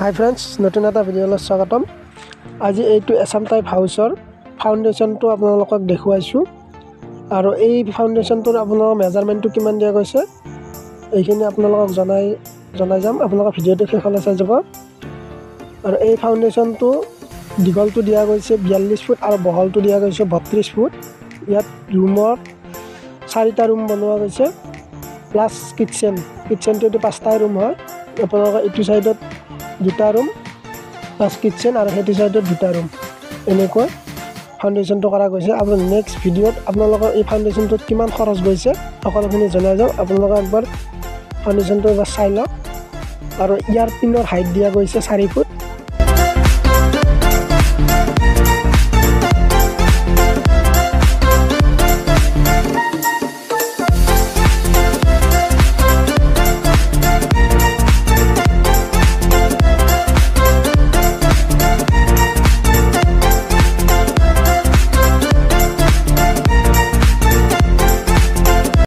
হাই friends, নতুন এটা ভিডিঅ'লৈ স্বাগতম। আজি এইটো এছাম টাইপ হাউচৰ ফাউণ্ডেশ্যনটো আপোনালোকক দেখুৱাইছোঁ আৰু এই ফাউণ্ডেশ্যনটোৰ আপোনালোকৰ মেজাৰমেণ্টটো কিমান দিয়া গৈছে এইখিনি আপোনালোকক জনাই যাম। আপোনালোকৰ ভিডিঅ'টো শেষলৈ চাই যাব। আৰু এই ফাউণ্ডেশ্যনটো দীঘলটো দিয়া গৈছে 42 ফুট আৰু বহলটো দিয়া গৈছে 32 ফুট। ইয়াত ৰুমত 4টা ৰুম বনোৱা গৈছে প্লাছ কিটচেনটো 5টা ৰুম হয়। আপোনালোকৰ এইটো ছাইডত 2টা ৰুম প্লাছ কিটচেন আৰু সেইটো ছাইডত 2টা ৰুম, এনেকৈ ফাউণ্ডেশ্যনটো কৰা গৈছে। আৰু নেক্সট ভিডিঅ'ত আপোনালোকৰ এই ফাউণ্ডেশ্যনটোত কিমান খৰচ গৈছে সকলোখিনি জনাই যাম। আপোনালোকে একবাৰ ফাউণ্ডেশ্যনটো এবাৰ চাই লওক। আৰু ইয়াৰ পিনৰ হাইট দিয়া গৈছে 4 ফুট